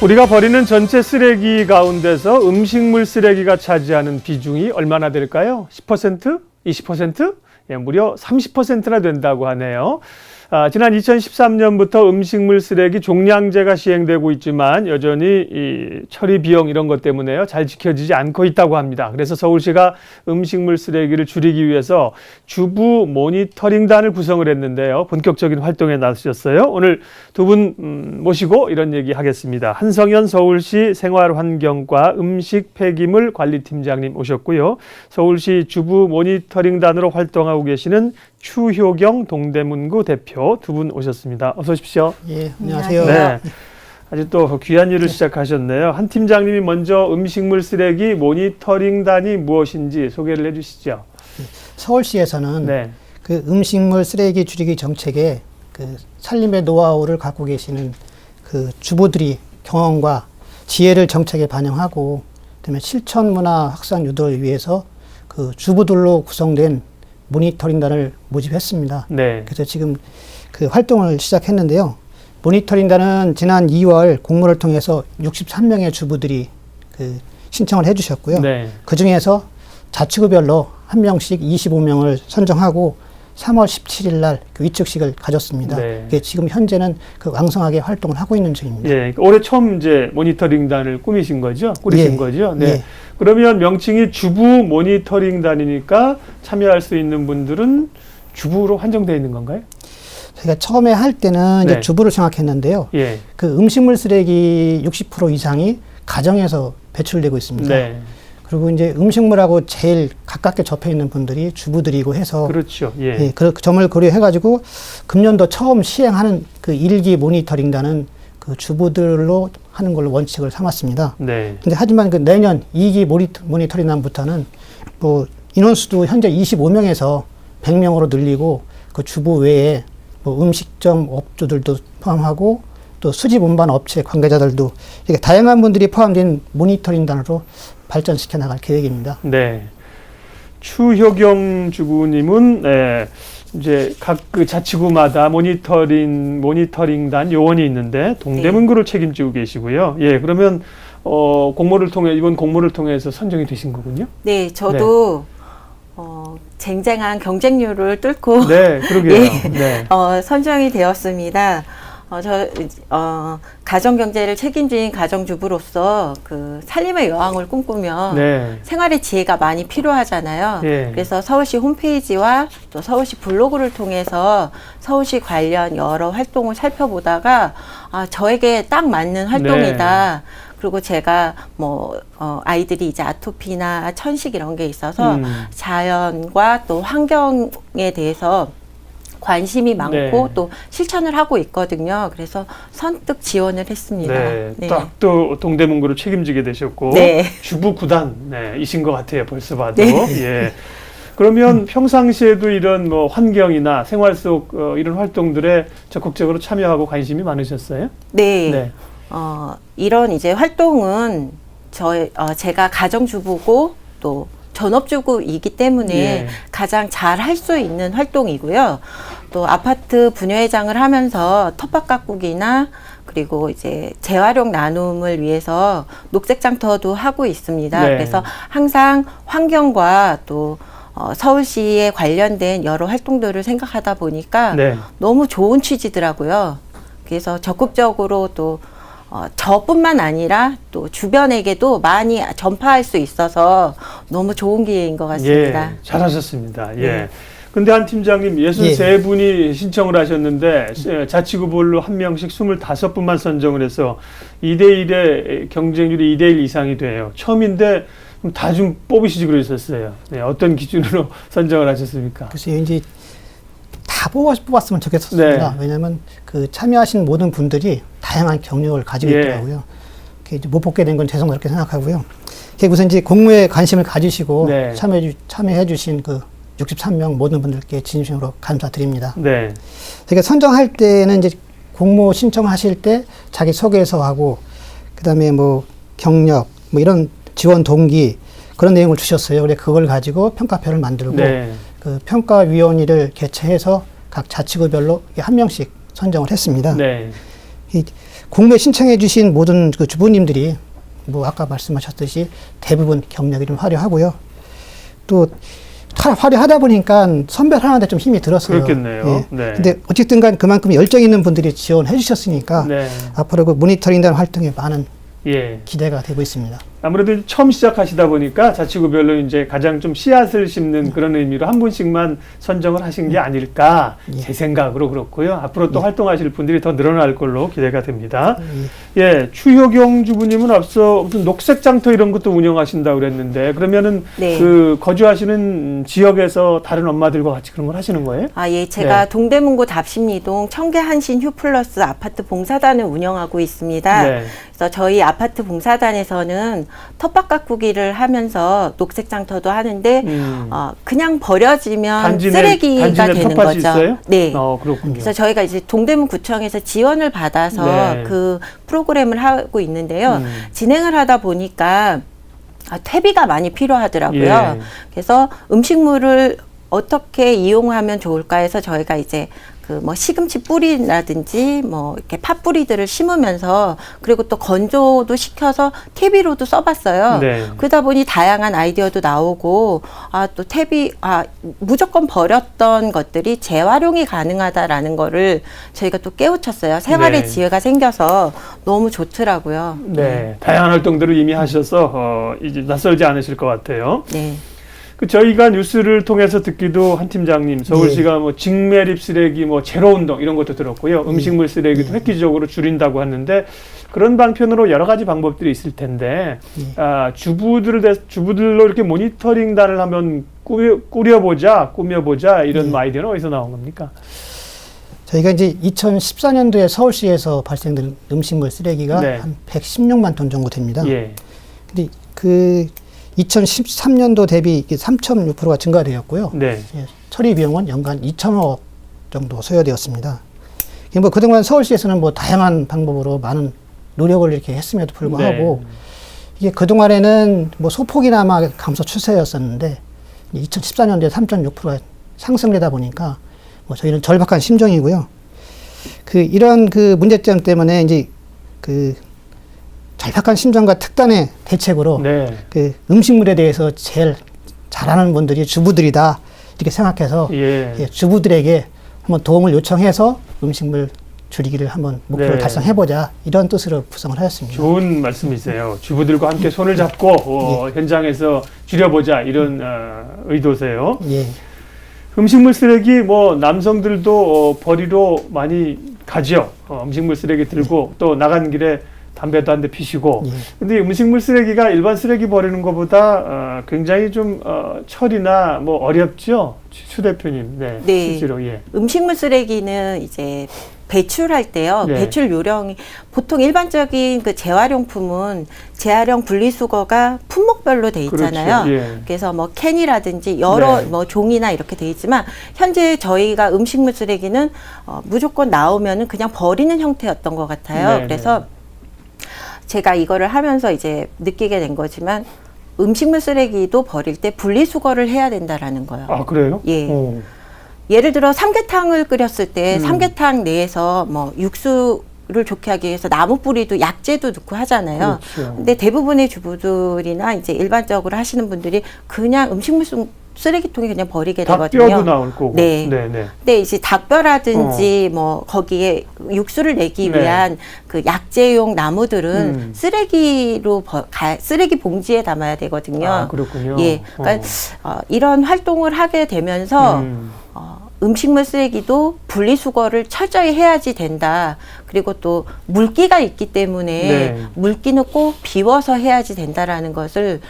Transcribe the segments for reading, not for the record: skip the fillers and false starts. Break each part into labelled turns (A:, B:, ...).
A: 우리가 버리는 전체 쓰레기 가운데서 음식물 쓰레기가 차지하는 비중이 얼마나 될까요? 10%? 20%? 예, 무려 30%나 된다고 하네요. 지난 2013년부터 음식물 쓰레기 종량제가 시행되고 있지만 여전히 이 처리 비용 이런 것 때문에요. 잘 지켜지지 않고 있다고 합니다. 그래서 서울시가 음식물 쓰레기를 줄이기 위해서 주부 모니터링단을 구성을 했는데요. 본격적인 활동에 나서셨어요. 오늘 두 분 모시고 이런 얘기 하겠습니다. 한성현 서울시 생활환경과 음식 폐기물 관리팀장님 오셨고요. 서울시 주부 모니터링단으로 활동하고 계시는 추효경 동대문구 대표 두 분 오셨습니다. 어서 오십시오.
B: 예, 안녕하세요.
A: 네, 아주 또 귀한 일을 시작하셨네요. 한 팀장님이 먼저 음식물 쓰레기 모니터링단이 무엇인지 소개를 해주시죠.
B: 서울시에서는
A: 네.
B: 그 음식물 쓰레기 줄이기 정책에 그 살림의 노하우를 갖고 계시는 그 주부들이 경험과 지혜를 정책에 반영하고, 그다음에 실천 문화 확산 유도를 위해서 그 주부들로 구성된 모니터링단을 모집했습니다.
A: 네.
B: 그래서 지금 그 활동을 시작했는데요. 모니터링단은 지난 2월 공모를 통해서 63명의 주부들이 그 신청을 해주셨고요.
A: 네.
B: 그 중에서 자치구별로 한 명씩 25명을 선정하고 3월 17일 날 그 위촉식을 가졌습니다.
A: 네.
B: 지금 현재는 그 왕성하게 활동을 하고 있는 중입니다.
A: 예, 올해 처음 이제 모니터링단을 꾸리신 거죠?
B: 예.
A: 거죠? 네.
B: 예.
A: 그러면 명칭이 주부 모니터링단이니까 참여할 수 있는 분들은 주부로 한정되어 있는 건가요?
B: 저희가 처음에 할 때는
A: 네.
B: 이제 주부를 생각했는데요.
A: 예.
B: 그 음식물 쓰레기 60% 이상이 가정에서 배출되고 있습니다.
A: 네.
B: 그리고 이제 음식물하고 제일 가깝게 접해 있는 분들이 주부들이고 해서
A: 그렇죠. 예.
B: 예, 그 점을 고려해가지고 금년도 처음 시행하는 그 1기 모니터링단은 그 주부들로 하는 걸로 원칙을 삼았습니다.
A: 네.
B: 근데 하지만 그 내년 2기 모니터링단부터는 뭐 인원수도 현재 25명에서 100명으로 늘리고 그 주부 외에 뭐 음식점 업주들도 포함하고 또 수집 운반 업체 관계자들도 이렇게 다양한 분들이 포함된 모니터링단으로 발전시켜 나갈 계획입니다.
A: 네. 추효경 주부님은 이제 각 그 자치구마다 모니터링단 요원이 있는데 동대문구를 책임지고 계시고요. 예, 그러면 이번 공모를 통해서 선정이 되신 거군요.
C: 네, 저도 쟁쟁한 경쟁률을 뚫고
A: 네, 그러게요.
C: 예,
A: 네.
C: 선정이 되었습니다. 가정 경제를 책임진 가정주부로서 그 살림의 여왕을 꿈꾸며
A: 네.
C: 생활의 지혜가 많이 필요하잖아요.
A: 예.
C: 그래서 서울시 홈페이지와 또 서울시 블로그를 통해서 서울시 관련 여러 활동을 살펴보다가 저에게 딱 맞는 활동이다. 그리고 제가 아이들이 이제 아토피나 천식 이런 게 있어서 자연과 또 환경에 대해서 관심이 많고
A: 네.
C: 또 실천을 하고 있거든요. 그래서 선뜻 지원을 했습니다.
A: 네.
C: 네.
A: 딱 또 동대문구를 책임지게 되셨고
C: 네.
A: 주부 구단 이신 것 같아요. 벌써 봐도.
C: 네.
A: 예. 그러면 평상시에도 이런 뭐 환경이나 생활 속 이런 활동들에 적극적으로 참여하고 관심이 많으셨어요?
C: 네.
A: 네.
C: 이런 이제 활동은 제가 가정주부고 또 전업주부이기 때문에
A: 예.
C: 가장 잘 할 수 있는 활동이고요. 또 아파트 분여회장을 하면서 텃밭 가꾸기나 그리고 이제 재활용 나눔을 위해서 녹색장터도 하고 있습니다.
A: 네.
C: 그래서 항상 환경과 또 서울시에 관련된 여러 활동들을 생각하다 보니까
A: 네.
C: 너무 좋은 취지더라고요. 그래서 적극적으로 또 저뿐만 아니라 또 주변에게도 많이 전파할 수 있어서 너무 좋은 기회인 것 같습니다.
A: 예, 잘하셨습니다. 예.
C: 네.
A: 근데 한 팀장님 63분이 신청을 하셨는데 자치구별로 한 명씩 25분만 선정을 해서 2대1의 경쟁률이 2대1 이상이 돼요. 처음인데 다 좀 뽑으시지 그러셨어요. 네, 어떤 기준으로 선정을 하셨습니까?
B: 글쎄요, 이제 다 뽑았으면 좋겠었습니다.
A: 네.
B: 왜냐하면 그 참여하신 모든 분들이 다양한 경력을 가지고
A: 예.
B: 있더라고요. 이제 못 뽑게 된 건 죄송스럽게 생각하고요. 우선 이제 공모에 관심을 가지시고
A: 네.
B: 참여해주신 그 63명 모든 분들께 진심으로 감사드립니다.
A: 네.
B: 그러니까 선정할 때는 이제 공모 신청하실 때 자기 소개서하고 그다음에 뭐 경력 뭐 이런 지원 동기 그런 내용을 주셨어요. 그래 그걸 가지고 평가표를 만들고
A: 네.
B: 그 평가위원회를 개최해서 각 자치구별로 한 명씩 선정을 했습니다.
A: 네.
B: 이 공모에 신청해 주신 모든 그 주부님들이 뭐 아까 말씀하셨듯이 대부분 경력이 좀 화려하고요. 또 화려하다 보니까 선별하는데 좀 힘이 들었어요.
A: 그렇겠네요.
B: 예.
A: 네.
B: 근데 어쨌든 간 그만큼 열정 있는 분들이 지원해 주셨으니까
A: 네.
B: 앞으로 그 모니터링단 활동에 많은
A: 예.
B: 기대가 되고 있습니다.
A: 아무래도 처음 시작하시다 보니까 자치구별로 이제 가장 좀 씨앗을 심는 그런 의미로 한 분씩만 선정을 하신 게 아닐까 제 생각으로 그렇고요. 앞으로 또 활동하실 분들이 더 늘어날 걸로 기대가 됩니다. 예, 추효경 주부님은 앞서 무슨 녹색 장터 이런 것도 운영하신다고 그랬는데 그러면은
C: 네.
A: 그 거주하시는 지역에서 다른 엄마들과 같이 그런 걸 하시는 거예요?
C: 아, 예. 제가
A: 네.
C: 동대문구 답심리동 청계한신 휴플러스 아파트 봉사단을 운영하고 있습니다.
A: 네.
C: 그래서 저희 아파트 봉사단에서는 텃밭 가꾸기를 하면서 녹색 장터도 하는데 그냥 버려지면 쓰레기가
A: 단지 내
C: 되는
A: 텃밭이
C: 거죠.
A: 있어요?
C: 네.
A: 그렇군요.
C: 그래서 저희가 이제 동대문구청에서 지원을 받아서
A: 네.
C: 그 프로그램을 하고 있는데요. 진행을 하다 보니까 퇴비가 많이 필요하더라고요.
A: 예.
C: 그래서 음식물을 어떻게 이용하면 좋을까 해서 저희가 이제 그 뭐 시금치 뿌리라든지 뭐 이렇게 팥뿌리들을 심으면서 그리고 또 건조도 시켜서 퇴비로도 써봤어요.
A: 네.
C: 그러다 보니 다양한 아이디어도 나오고 또 퇴비 무조건 버렸던 것들이 재활용이 가능하다라는 거를 저희가 또 깨우쳤어요. 생활의
A: 네.
C: 지혜가 생겨서 너무 좋더라고요.
A: 네, 다양한 활동들을 이미 하셔서 이제 낯설지 않으실 것 같아요.
C: 네.
A: 그 저희가 뉴스를 통해서 듣기도 한 팀장님 서울시가 뭐 직매립 쓰레기 뭐 제로 운동 이런 것도 들었고요. 음식물 쓰레기도 획기적으로 줄인다고 하는데 그런 방편으로 여러 가지 방법들이 있을 텐데 주부들로 이렇게 모니터링단을 한번 꾸며보자 이런 아이디어는 어디서 나온 겁니까?
B: 저희가 이제 2014년도에 서울시에서 발생된 음식물 쓰레기가
A: 네.
B: 한 116만 톤 정도 됩니다.
A: 예.
B: 근데 그 2013년도 대비 3.6%가 증가되었고요.
A: 네.
B: 예, 처리 비용은 연간 2천억 정도 소요되었습니다. 뭐 그동안 서울시에서는 뭐 다양한 방법으로 많은 노력을 이렇게 했음에도 불구하고
A: 네.
B: 이게 그동안에는 뭐 소폭이나마 감소 추세였었는데 2014년도에 3.6%가 상승되다 보니까 뭐 저희는 절박한 심정이고요. 이런 문제점 때문에 이제 절박한 심정과 특단의 대책으로
A: 네.
B: 음식물에 대해서 제일 잘하는 분들이 주부들이다 이렇게 생각해서
A: 예.
B: 주부들에게 한번 도움을 요청해서 음식물 줄이기를 한번 목표를
A: 네.
B: 달성해보자 이런 뜻으로 구성을 하였습니다.
A: 좋은 말씀이세요. 주부들과 함께 손을 잡고 현장에서 줄여보자 이런 의도세요.
B: 예.
A: 음식물 쓰레기 뭐 남성들도 버리러 많이 가죠. 음식물 쓰레기 들고 또 나간 길에 담배도 한 대 피시고. 근데 음식물 쓰레기가 일반 쓰레기 버리는 것보다 굉장히 좀 처리나 뭐 어렵죠. 추 대표님. 네.
C: 네.
A: 실제로 예.
C: 음식물 쓰레기는 이제 배출할 때요.
A: 네.
C: 배출 요령이 보통 일반적인 그 재활용품은 재활용 분리수거가 품목별로 돼 있잖아요.
A: 그렇죠. 예.
C: 그래서 뭐 캔이라든지 여러
A: 네.
C: 뭐 종이나 이렇게 돼 있지만 현재 저희가 음식물 쓰레기는 무조건 나오면은 그냥 버리는 형태였던 것 같아요.
A: 네,
C: 그래서 제가 이거를 하면서 이제 느끼게 된 거지만 음식물 쓰레기도 버릴 때 분리수거를 해야 된다라는 거예요.
A: 아, 그래요?
C: 예.
A: 오.
C: 예를 들어 삼계탕을 끓였을 때 삼계탕 내에서 뭐 육수를 좋게 하기 위해서 나무 뿌리도 약재도 넣고 하잖아요.
A: 그렇죠.
C: 근데 대부분의 주부들이나 이제 일반적으로 하시는 분들이 그냥 음식물 쓰레기통에 그냥 버리게 되거든요.
A: 닭뼈도 나올 거고.
C: 네.
A: 네.
C: 근데 이제 닭뼈라든지 뭐 거기에 육수를 내기
A: 네.
C: 위한 그 약재용 나무들은 쓰레기로 쓰레기 봉지에 담아야 되거든요.
A: 아, 그렇군요.
C: 예. 그러니까 이런 활동을 하게 되면서 음식물 쓰레기도 분리수거를 철저히 해야지 된다. 그리고 또 물기가 있기 때문에
A: 네.
C: 물기는 꼭 비워서 해야지 된다라는 것을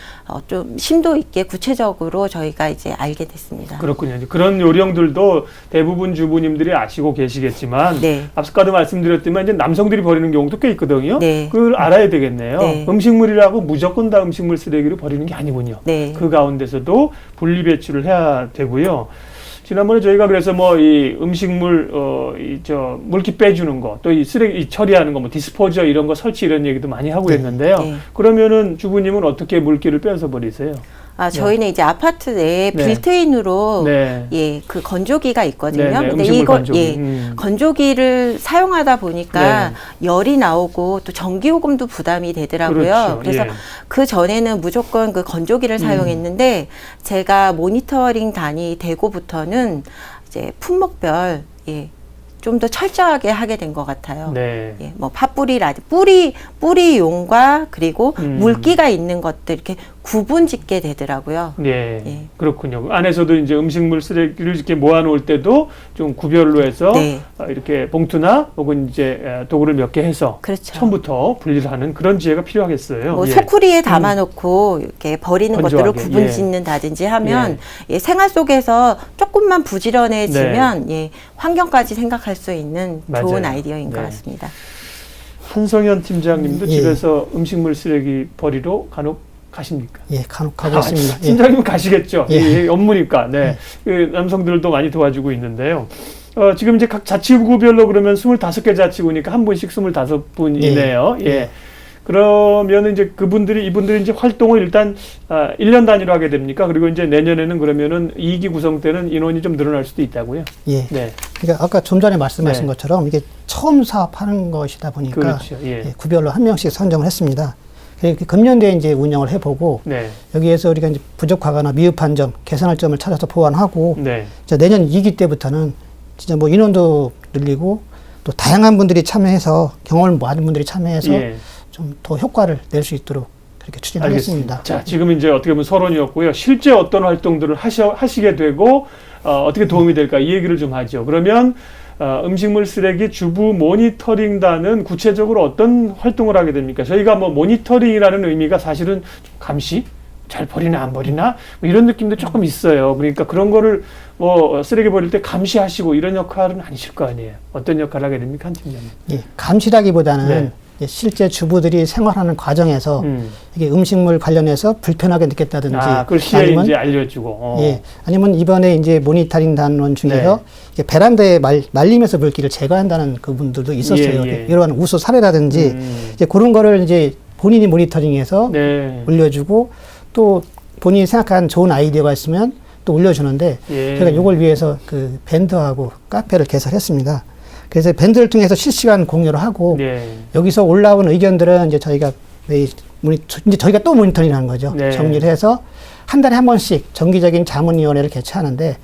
C: 좀 심도 있게 구체적으로 저희가 이제 알게 됐습니다.
A: 그렇군요. 그런 요령들도 대부분 주부님들이 아시고 계시겠지만
C: 네.
A: 앞서까지 말씀드렸지만 이제 남성들이 버리는 경우도 꽤 있거든요.
C: 네.
A: 그걸 알아야 되겠네요.
C: 네.
A: 음식물이라고 무조건 다 음식물 쓰레기로 버리는 게 아니군요.
C: 네.
A: 그 가운데서도 분리 배출을 해야 되고요. 지난번에 저희가 그래서 뭐 이 음식물 물기 빼주는 거, 또 이 쓰레기 처리하는 거, 뭐 디스포저 이런 거 설치 이런 얘기도 많이 하고
C: 네.
A: 했는데요.
C: 네.
A: 그러면은 주부님은 어떻게 물기를 빼서 버리세요?
C: 저희는 이제 아파트 내에
A: 네.
C: 빌트인으로
A: 네.
C: 예, 그 건조기가 있거든요.
A: 네, 네,
C: 근데
A: 음식물
C: 이거
A: 건조기.
C: 예, 건조기를 사용하다 보니까
A: 네.
C: 열이 나오고 또 전기요금도 부담이 되더라고요.
A: 그렇죠.
C: 그래서
A: 예.
C: 그 전에는 무조건 그 건조기를 사용했는데 제가 모니터링 단이 되고부터는 이제 품목별 예, 좀 더 철저하게 하게 된 것 같아요.
A: 네.
C: 예, 뭐 팥뿌리라든지 뿌리용과 그리고 물기가 있는 것들 이렇게 구분 짓게 되더라고요.
A: 네,
C: 예.
A: 그렇군요. 안에서도 이제 음식물 쓰레기를 이렇게 모아놓을 때도 좀 구별로 해서
C: 네.
A: 이렇게 봉투나 혹은 이제 도구를 몇 개 해서
C: 그렇죠.
A: 처음부터 분리를 하는 그런 지혜가 필요하겠어요.
C: 뭐
A: 예.
C: 소쿠리에 담아놓고 이렇게 버리는 것들을
A: 건조하게,
C: 구분
A: 예.
C: 짓는다든지 하면 예, 생활 속에서 조금만 부지런해지면 예, 환경까지 생각할 수 있는 좋은
A: 맞아요.
C: 아이디어인 것
A: 네.
C: 같습니다.
A: 한성현 팀장님도
B: 예.
A: 집에서 음식물 쓰레기 버리러 간혹 가십니까?
B: 예, 간혹 가고 있습니다. 예.
A: 팀장님 가시겠죠.
B: 예.
A: 예, 업무니까. 네. 그 남성들도 많이 도와주고 있는데요. 지금 이제 각 자치구별로 그러면 25개 자치구니까 한 분씩 25분이네요. 예. 그러면 이제 이분들이 이제 활동을 일단 1년 단위로 하게 됩니까? 그리고 이제 내년에는 그러면은 2기 구성 때는 인원이 좀 늘어날 수도 있다고요.
B: 예.
A: 네.
B: 그러니까 아까 좀 전에 말씀하신
A: 네.
B: 것처럼 이게 처음 사업하는 것이다 보니까
A: 그렇죠. 예.
B: 예, 구별로 한 명씩 선정을 했습니다. 그래서 금년도에 이제 운영을 해보고
A: 네.
B: 여기에서 우리가 이제 부족하거나 미흡한 점, 개선할 점을 찾아서 보완하고
A: 네.
B: 이제 내년 2기 때부터는 진짜 뭐 인원도 늘리고 또 다양한 분들이 참여해서 경험을 많은 분들이 참여해서
A: 예.
B: 좀 더 효과를 낼 수 있도록 그렇게 추진하겠습니다.
A: 자, 지금 이제 어떻게 보면 서론이었고요. 실제 어떤 활동들을 하시게 되고 어떻게 도움이 될까 이 얘기를 좀 하죠. 그러면 음식물 쓰레기 주부 모니터링단은 구체적으로 어떤 활동을 하게 됩니까? 저희가 뭐 모니터링이라는 의미가 사실은 좀 감시? 잘 버리나 안 버리나? 뭐 이런 느낌도 조금 있어요. 그러니까 그런 거를 뭐 쓰레기 버릴 때 감시하시고 이런 역할은 아니실 거 아니에요. 어떤 역할을 하게 됩니까, 한 팀장님?
B: 예, 감시라기보다는
A: 네.
B: 이제 실제 주부들이 생활하는 과정에서 이게 음식물 관련해서 불편하게 느꼈다든지
A: 그걸 시에 이제 알려주고.
B: 예, 아니면 이번에 이제 모니터링 단원 중에서
A: 네.
B: 이게 베란다에 말리면서 물기를 제거한다는 그분들도 있었어요.
A: 예.
B: 이러한 우수 사례라든지 이제 그런 거를 이제 본인이 모니터링해서
A: 네.
B: 올려주고 또 본인이 생각한 좋은 아이디어가 있으면 또 올려주는데
A: 예.
B: 제가 이걸 위해서 그 밴드하고 카페를 개설했습니다. 그래서 밴드를 통해서 실시간 공유를 하고
A: 네.
B: 여기서 올라온 의견들은 이제 저희가 이제 저희가 또 모니터링하는 거죠.
A: 네.
B: 정리를 해서 한 달에 한 번씩 정기적인 자문위원회를 개최하는데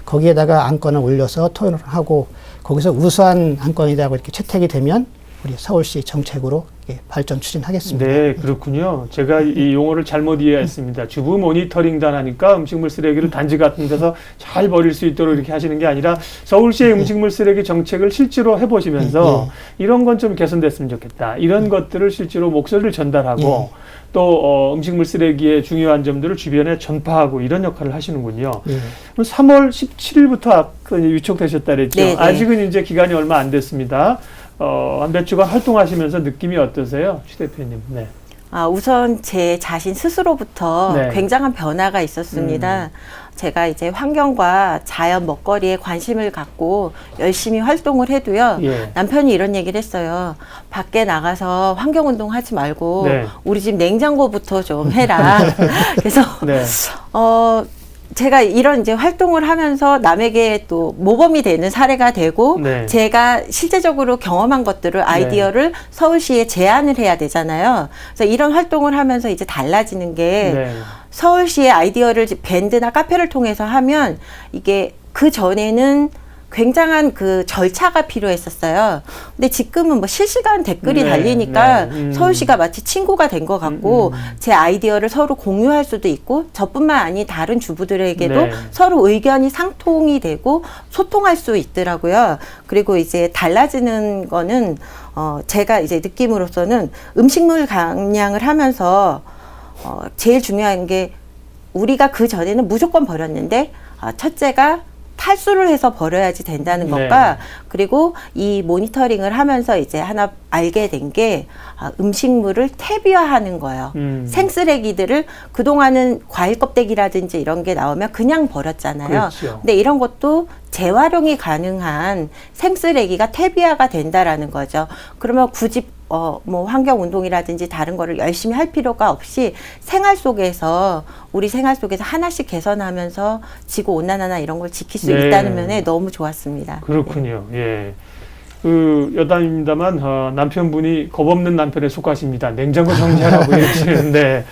B: 거기에다가 안건을 올려서 토론을 하고 거기서 우수한 안건이라고 이렇게 채택이 되면 우리 서울시 정책으로 발전 추진하겠습니다.
A: 네, 그렇군요. 제가 이 용어를 잘못 이해했습니다. 주부 모니터링단 하니까 음식물 쓰레기를 단지 같은 데서 잘 버릴 수 있도록 이렇게 하시는 게 아니라 서울시의 음식물 쓰레기 정책을 실제로 해보시면서 이런 건 좀 개선됐으면 좋겠다. 이런 것들을 실제로 목소리를 전달하고 또 음식물 쓰레기의 중요한 점들을 주변에 전파하고 이런 역할을 하시는군요. 그럼 3월 17일부터 위촉되셨다 그랬죠.
C: 네, 네.
A: 아직은 이제 기간이 얼마 안 됐습니다. 한 몇 주간 활동하시면서 느낌이 어떠세요? 추 대표님. 네.
C: 우선 제 자신 스스로부터
A: 네.
C: 굉장한 변화가 있었습니다. 제가 이제 환경과 자연 먹거리에 관심을 갖고 열심히 활동을 해도요.
A: 예.
C: 남편이 이런 얘기를 했어요. 밖에 나가서 환경운동 하지 말고
A: 네.
C: 우리 집 냉장고부터 좀 해라. 그래서
A: 네.
C: 제가 이런 이제 활동을 하면서 남에게 또 모범이 되는 사례가 되고
A: 네.
C: 제가 실제적으로 경험한 것들을 아이디어를 서울시에 제안을 해야 되잖아요. 그래서 이런 활동을 하면서 이제 달라지는 게
A: 네.
C: 서울시의 아이디어를 밴드나 카페를 통해서 하면 이게 그 전에는 굉장한 그 절차가 필요했었어요. 근데 지금은 뭐 실시간 댓글이
A: 네,
C: 달리니까
A: 네.
C: 서울시가 마치 친구가 된 것 같고 제 아이디어를 서로 공유할 수도 있고 저뿐만 아니 다른 주부들에게도
A: 네.
C: 서로 의견이 상통이 되고 소통할 수 있더라고요. 그리고 이제 달라지는 거는 제가 이제 느낌으로서는 음식물 감량을 하면서 제일 중요한 게 우리가 그 전에는 무조건 버렸는데 첫째가 탈수를 해서 버려야지 된다는 것과 그리고 이 모니터링을 하면서 이제 하나 알게 된 게 음식물을 퇴비화하는 거예요. 생쓰레기들을 그동안은 과일 껍데기라든지 이런 게 나오면 그냥 버렸잖아요.
A: 그렇죠.
C: 근데 이런 것도 재활용이 가능한 생쓰레기가 퇴비화가 된다라는 거죠. 그러면 굳이 뭐 환경 운동이라든지 다른 거를 열심히 할 필요가 없이 우리 생활 속에서 하나씩 개선하면서 지구 온난화나 이런 걸 지킬 수
A: 네.
C: 있다는 면에 너무 좋았습니다.
A: 그렇군요. 예. 그 여담입니다만 남편분이 겁없는 남편에 속하십니다. 냉장고 정리하라고 얘기하시는데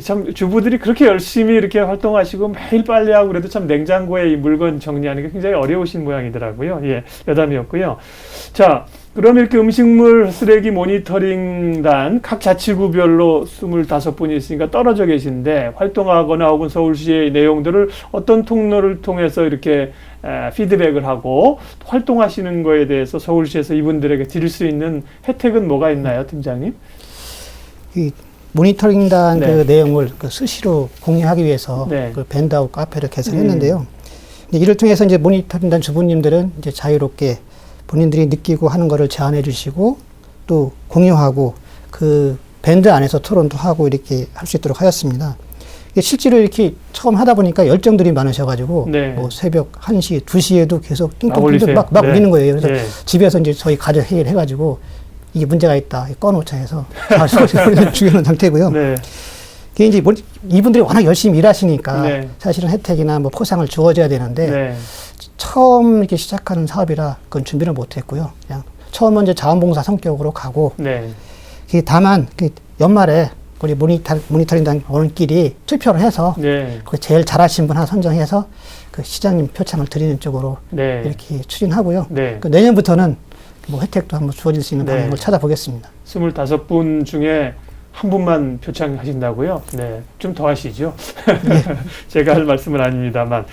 A: 참 주부들이 그렇게 열심히 이렇게 활동하시고 매일 빨래하고 그래도 참 냉장고에 이 물건 정리하는 게 굉장히 어려우신 모양이더라고요. 예, 여담이었고요. 자, 그럼 이렇게 음식물 쓰레기 모니터링단 각 자치구별로 25분이 있으니까 떨어져 계신데 활동하거나 혹은 서울시의 내용들을 어떤 통로를 통해서 이렇게 피드백을 하고 활동하시는 거에 대해서 서울시에서 이분들에게 드릴 수 있는 혜택은 뭐가 있나요, 팀장님?
B: 이 모니터링단
A: 네.
B: 그 내용을 그 수시로 공유하기 위해서
A: 네.
B: 그 밴드하고 카페를 개설했는데요. 이를 통해서 이제 모니터링단 주부님들은 이제 자유롭게 본인들이 느끼고 하는 거를 제안해 주시고 또 공유하고 그 밴드 안에서 토론도 하고 이렇게 할 수 있도록 하였습니다. 이게 실제로 이렇게 처음 하다 보니까 열정들이 많으셔가지고
A: 네.
B: 뭐 새벽 1시, 2시에도 계속 띵동띵동
A: 올리세요.
B: 막
A: 네.
B: 울리는 거예요. 그래서
A: 네.
B: 집에서 이제 저희 가족 회의를 해가지고 이게 문제가 있다. 꺼놓자 해서 다 죽여놓은 상태고요.
A: 네.
B: 이게 이제 이분들이 워낙 열심히 일하시니까
A: 네.
B: 사실은 혜택이나 뭐 포상을 주어져야 되는데
A: 네.
B: 처음 이렇게 시작하는 사업이라 그건 준비를 못했고요. 그냥 처음은 이제 자원봉사 성격으로 가고
A: 네.
B: 다만 연말에 우리 모니터링단 원끼리 투표를 해서
A: 네.
B: 그 제일 잘하신 분 하나 선정해서 그 시장님 표창을 드리는 쪽으로
A: 네.
B: 이렇게 추진하고요.
A: 네.
B: 그 내년부터는 뭐 혜택도 한번 주어질 수 있는
A: 네.
B: 방향을 찾아보겠습니다.
A: 25분 중에 한 분만 표창하신다고요? 네. 좀 더 하시죠. 제가 할 말씀은 아닙니다만.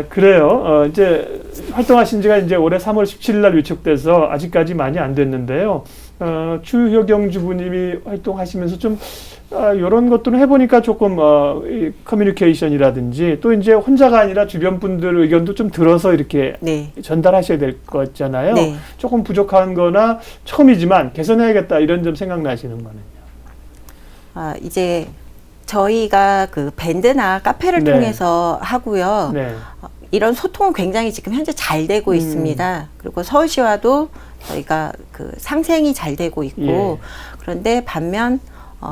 A: 그래요. 이제 활동하신 지가 이제 올해 3월 17일 날 위촉돼서 아직까지 많이 안 됐는데요. 추효경 주부님이 활동하시면서 좀 이런 것들은 해보니까 조금 이 커뮤니케이션이라든지 또 이제 혼자가 아니라 주변 분들 의견도 좀 들어서 이렇게
C: 네.
A: 전달하셔야 될 거잖아요.
C: 네.
A: 조금 부족한 거나 처음이지만 개선해야겠다 이런 점 생각나시는 거는요.
C: 이제 저희가 그 밴드나 카페를
A: 네.
C: 통해서 하고요.
A: 네.
C: 이런 소통은 굉장히 지금 현재 잘 되고 있습니다. 그리고 서울시와도 저희가 그 상생이 잘 되고 있고
A: 예.
C: 그런데 반면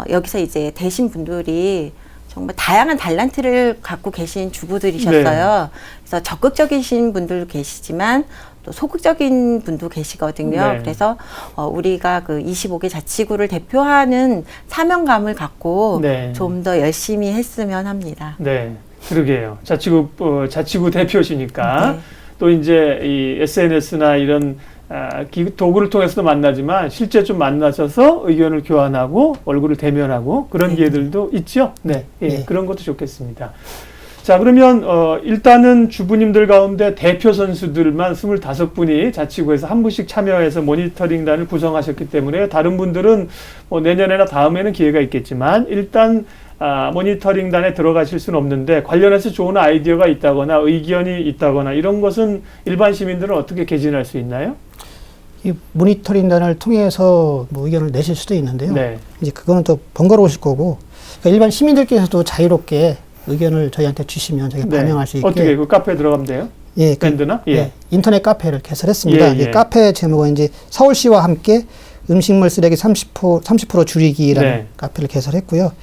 C: 여기서 이제 되신 분들이 정말 다양한 달란트를 갖고 계신 주부들이셨어요.
A: 네.
C: 그래서 적극적이신 분들도 계시지만 또 소극적인 분도 계시거든요.
A: 네.
C: 그래서 우리가 그 25개 자치구를 대표하는 사명감을 갖고
A: 네.
C: 좀 더 열심히 했으면 합니다.
A: 네, 그러게요. 자치구 대표시니까
C: 네.
A: 또 이제 이 SNS나 이런 도구를 통해서도 만나지만 실제 좀 만나셔서 의견을 교환하고 얼굴을 대면하고 그런
C: 네.
A: 기회들도 있죠. 네, 예,
B: 네.
A: 그런 것도 좋겠습니다. 자, 그러면 일단은 주부님들 가운데 대표 선수들만 25분이 자치구에서 한 분씩 참여해서 모니터링단을 구성하셨기 때문에 다른 분들은 뭐 내년에나 다음에는 기회가 있겠지만 일단 모니터링단에 들어가실 수는 없는데 관련해서 좋은 아이디어가 있다거나 의견이 있다거나 이런 것은 일반 시민들은 어떻게 개진할 수 있나요?
B: 이 모니터링단을 통해서 뭐 의견을 내실 수도 있는데요.
A: 네.
B: 이제 그거는 또 번거로우실 거고 그러니까 일반 시민들께서도 자유롭게 의견을 저희한테 주시면 저희가
A: 네.
B: 반영할 수 있게
A: 어떻게 그 카페에 들어가면 돼요?
B: 예,
A: 밴드나? 예.
B: 예, 인터넷 카페를 개설했습니다.
A: 예, 예.
B: 이 카페 제목은 이제 서울시와 함께 음식물 쓰레기 30% 줄이기라는
A: 네.
B: 카페를 개설했고요.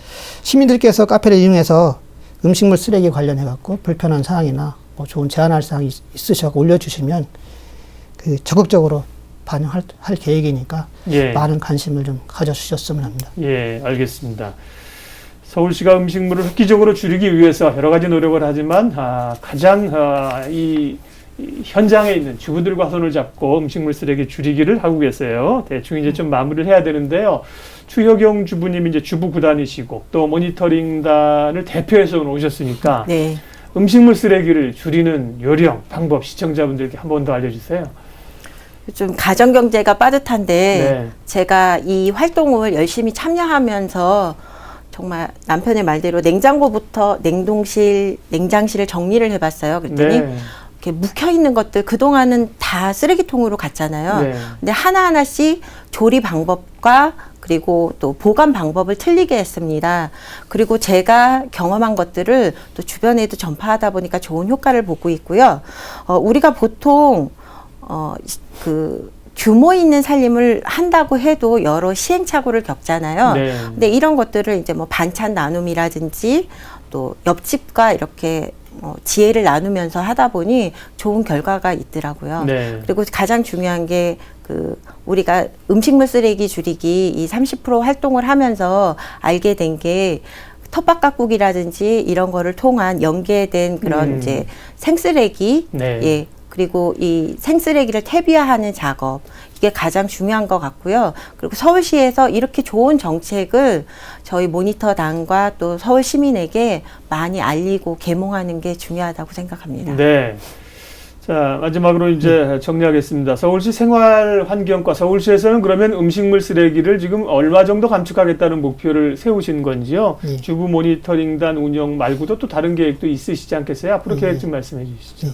B: 시민들께서 카페를 이용해서 음식물 쓰레기 관련해 갖고 불편한 사항이나 뭐 좋은 제안할 사항이 있으셔서 올려주시면 그 적극적으로 반영할 계획이니까
A: 예.
B: 많은 관심을 좀 가져주셨으면 합니다.
A: 예, 알겠습니다. 서울시가 음식물을 획기적으로 줄이기 위해서 여러 가지 노력을 하지만 가장 이 현장에 있는 주부들과 손을 잡고 음식물 쓰레기 줄이기를 하고 계세요. 대충 이제 좀 마무리를 해야 되는데요. 추효경 주부님이 이제 주부 구단이시고 또 모니터링단을 대표해서 오셨으니까
C: 네.
A: 음식물 쓰레기를 줄이는 요령, 방법 시청자분들께 한 번 더 알려주세요.
C: 좀 가정 경제가 빠듯한데
A: 네.
C: 제가 이 활동을 열심히 참여하면서 정말 남편의 말대로 냉장고부터 냉동실, 냉장실을 정리를 해봤어요. 그랬더니
A: 네.
C: 이렇게 묵혀 있는 것들 그동안은 다 쓰레기통으로 갔잖아요.
A: 네.
C: 근데 하나하나씩 조리 방법과 그리고 또 보관 방법을 틀리게 했습니다. 그리고 제가 경험한 것들을 또 주변에도 전파하다 보니까 좋은 효과를 보고 있고요. 우리가 보통 그 규모 있는 살림을 한다고 해도 여러 시행착오를 겪잖아요.
A: 네.
C: 근데 이런 것들을 이제 뭐 반찬 나눔이라든지 또 옆집과 이렇게 지혜를 나누면서 하다 보니 좋은 결과가 있더라고요.
A: 네.
C: 그리고 가장 중요한 게 우리가 음식물 쓰레기 줄이기 이 30% 활동을 하면서 알게 된 게 텃밭 가꾸기라든지 이런 거를 통한 연계된 그런 이제 생쓰레기,
A: 네.
C: 예. 그리고 이 생쓰레기를 퇴비화하는 작업, 이게 가장 중요한 것 같고요. 그리고 서울시에서 이렇게 좋은 정책을 저희 모니터단과 또 서울 시민에게 많이 알리고 계몽하는 게 중요하다고 생각합니다.
A: 네. 자, 마지막으로 이제 정리하겠습니다. 서울시 생활환경과 서울시에서는 그러면 음식물 쓰레기를 지금 얼마 정도 감축하겠다는 목표를 세우신 건지요?
B: 예.
A: 주부 모니터링단 운영 말고도 또 다른 계획도 있으시지 않겠어요? 앞으로 계획 좀 말씀해 주시죠.
B: 예.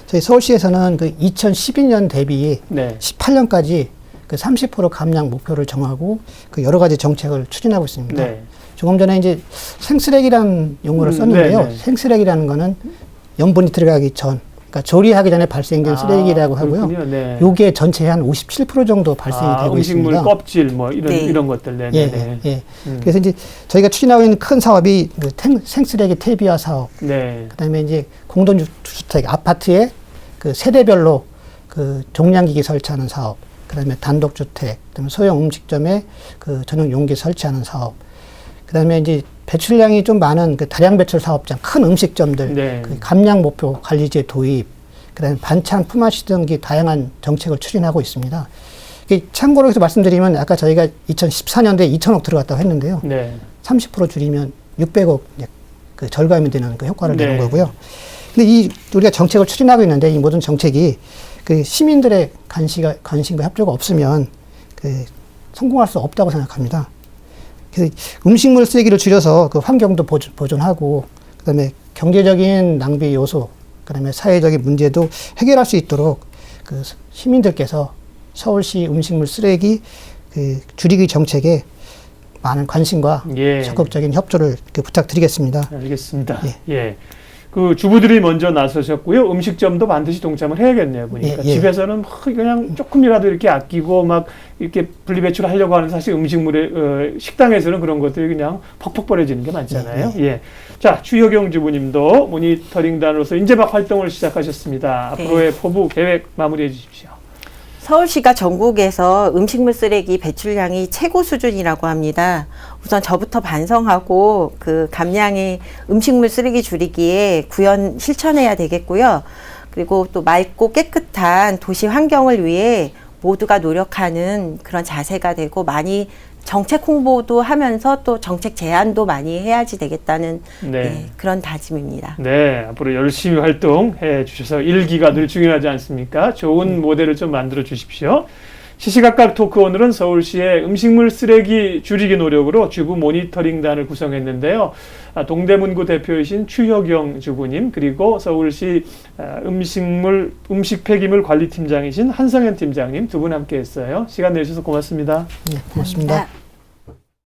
B: 저희 서울시에서는 그 2012년 대비
A: 네.
B: 18년까지 그 30% 감량 목표를 정하고 그 여러 가지 정책을 추진하고 있습니다.
A: 네.
B: 조금 전에 이제 생쓰레기라는 용어를 썼는데요.
A: 네네.
B: 생쓰레기라는 거는 염분이 들어가기 전, 그러니까 조리하기 전에 발생된 쓰레기라고 하고요.
A: 그렇군요. 네.
B: 요게 전체의 한 57% 정도 발생이 되고
A: 음식물
B: 있습니다.
A: 껍질 뭐 이런
C: 네.
A: 이런 것들. 네.
B: 예,
A: 네.
B: 예. 그래서 이제 저희가 추진하고 있는 큰 사업이 그 생쓰레기 퇴비화 사업,
A: 네.
B: 그다음에 이제 공동주택 아파트에 그 세대별로 그 종량기기 설치하는 사업, 그다음에 단독주택, 그다음에 소형 음식점에 그 전용 용기 설치하는 사업, 그다음에 이제 배출량이 좀 많은 그 다량 배출 사업장, 큰 음식점들,
A: 네.
B: 그 감량 목표 관리제 도입, 그다음에 반찬 품앗이 등기 다양한 정책을 추진하고 있습니다. 참고로 해서 말씀드리면 아까 저희가 2014년도에 2천억 들어갔다고 했는데요.
A: 네.
B: 30% 줄이면 600억 그 절감이 되는 그 효과를
A: 네.
B: 내는 거고요. 근데 우리가 정책을 추진하고 있는데 이 모든 정책이 그 시민들의 관심과 협조가 없으면 그 성공할 수 없다고 생각합니다. 그래서 음식물 쓰레기를 줄여서 그 환경도 보존하고 그다음에 경제적인 낭비 요소, 그다음에 사회적인 문제도 해결할 수 있도록 그 시민들께서 서울시 음식물 쓰레기 그 줄이기 정책에 많은 관심과
A: 예.
B: 적극적인 협조를 부탁드리겠습니다.
A: 알겠습니다. 예. 그 주부들이 먼저 나서셨고요. 음식점도 반드시 동참을 해야겠네요. 보니까
B: 예, 예.
A: 집에서는 막 그냥 조금이라도 이렇게 아끼고 막 이렇게 분리배출하려고 하는 사실 음식물에 식당에서는 그런 것들이 그냥 퍽퍽 버려지는 게 많잖아요. 예. 자, 추효경 주부님도 모니터링단으로서 이제 막 활동을 시작하셨습니다.
C: 네.
A: 앞으로의 포부 계획 마무리해 주십시오.
C: 서울시가 전국에서 음식물 쓰레기 배출량이 최고 수준이라고 합니다. 우선 저부터 반성하고 그 감량의 음식물 쓰레기 줄이기에 구현 실천해야 되겠고요. 그리고 또 맑고 깨끗한 도시 환경을 위해 모두가 노력하는 그런 자세가 되고 많이 정책 홍보도 하면서 또 정책 제안도 많이 해야지 되겠다는
A: 네.
C: 예, 그런 다짐입니다.
A: 네, 앞으로 열심히 활동해 주셔서 일기가 늘 중요하지 않습니까? 좋은 모델을 좀 만들어 주십시오. 시시각각 토크 오늘은 서울시의 음식물 쓰레기 줄이기 노력으로 주부 모니터링단을 구성했는데요. 동대문구 대표이신 추효경 주부님, 그리고 서울시 음식 폐기물 관리팀장이신 한성현 팀장님 두 분 함께 했어요. 시간 내주셔서 고맙습니다.
B: 네, 고맙습니다.
C: 감사합니다.